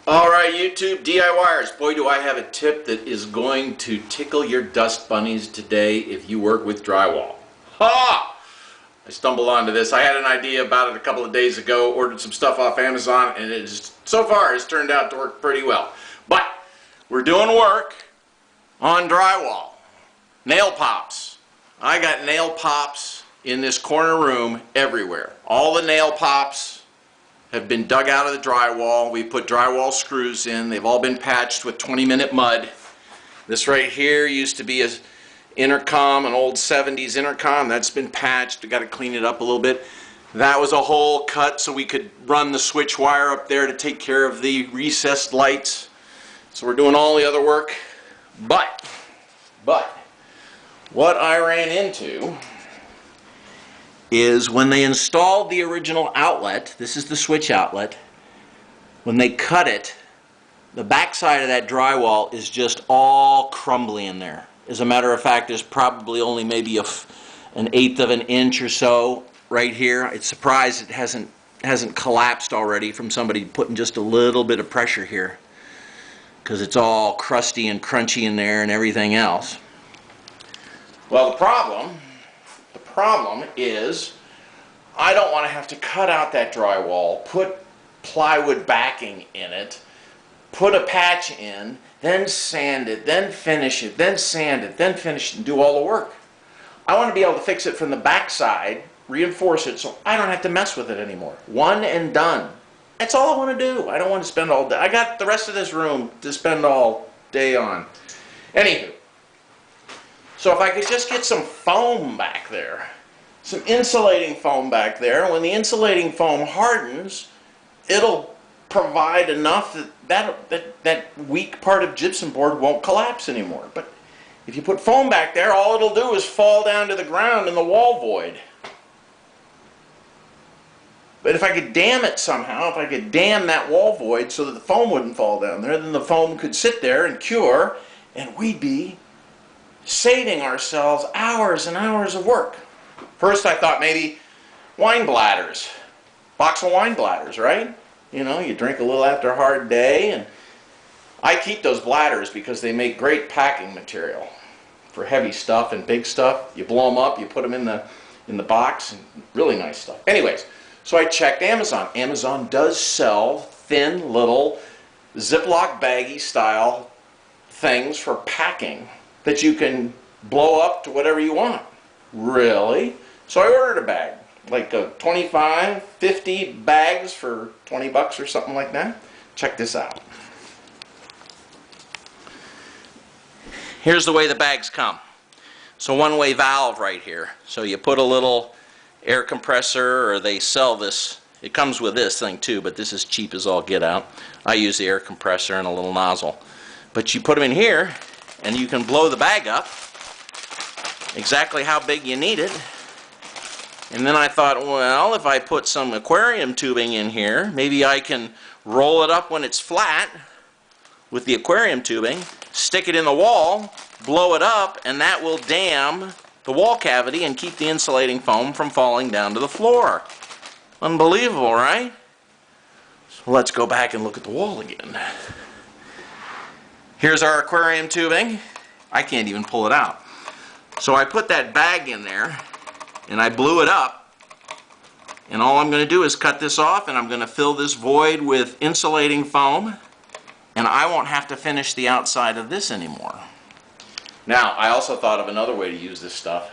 Alright YouTube DIYers, boy do I have a tip that is going to tickle your dust bunnies today if you work with drywall. Ha! I stumbled onto this. I had an idea about it a couple of days ago, ordered some stuff off Amazon, and it is, so far has turned out to work pretty well. But we're doing work on drywall. Nail pops. I got nail pops in this corner room everywhere. All the nail pops have been dug out of the drywall. We put drywall screws in. They've all been patched with 20-minute mud. This right here used to be an intercom, an old 70s intercom. That's been patched. We got to clean it up a little bit. That was a hole cut so we could run the switch wire up there to take care of the recessed lights. So we're doing all the other work. But what I ran into is when they installed the original outlet, this is the switch outlet, when they cut it, the backside of that drywall is just all crumbly in there. As a matter of fact, there's probably only maybe an eighth of an inch or so right here. It's surprised it hasn't collapsed already from somebody putting just a little bit of pressure here, because it's all crusty and crunchy in there and everything else. Well, the problem is I don't want to have to cut out that drywall, put plywood backing in it, put a patch in, then sand it, then finish it, then sand it, then finish it, and do all the work. I want to be able to fix it from the backside, reinforce it, so I don't have to mess with it anymore. One and done. That's all I want to do. I don't want to spend all day. I got the rest of this room to spend all day on. Anywho, so if I could just get some foam back there, some insulating foam back there, when the insulating foam hardens, it'll provide enough that weak part of gypsum board won't collapse anymore. But if you put foam back there, all it'll do is fall down to the ground in the wall void. But if I could dam it somehow, if I could dam that wall void so that the foam wouldn't fall down there, then the foam could sit there and cure, and we'd be saving ourselves hours and hours of work. First I thought maybe wine bladders. Box of wine bladders, right? You know, you drink a little after a hard day, and I keep those bladders because they make great packing material for heavy stuff and big stuff. You blow them up, you put them in the box, and really nice stuff. Anyways, so I checked Amazon. Amazon does sell thin little Ziploc baggie style things for packing that you can blow up to whatever you want. Really? So I ordered a bag, like 25, 50 bags for 20 bucks or something like that. Check this out. Here's the way the bags come. So one-way valve right here. So you put a little air compressor, or they sell this. It comes with this thing too, but this is cheap as all get out. I use the air compressor and a little nozzle. But you put them in here, and you can blow the bag up exactly how big you need it. And then I thought, well, if I put some aquarium tubing in here, maybe I can roll it up when it's flat with the aquarium tubing, stick it in the wall, blow it up, and that will dam the wall cavity and keep the insulating foam from falling down to the floor. Unbelievable, right? So let's go back and look at the wall again. Here's our aquarium tubing. I can't even pull it out. So I put that bag in there and I blew it up, and all I'm going to do is cut this off, and I'm going to fill this void with insulating foam, and I won't have to finish the outside of this anymore. Now, I also thought of another way to use this stuff.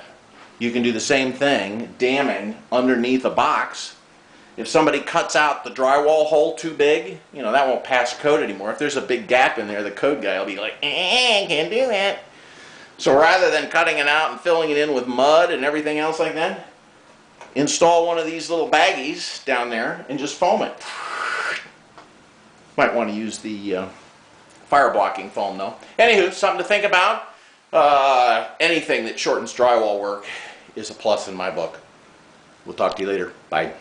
You can do the same thing, damming underneath a box. If somebody cuts out the drywall hole too big, you know, that won't pass code anymore. If there's a big gap in there, the code guy will be like, can't do that. So rather than cutting it out and filling it in with mud and everything else like that, install one of these little baggies down there and just foam it. Might want to use the fire blocking foam though. Anywho, something to think about. Anything that shortens drywall work is a plus in my book. We'll talk to you later. Bye.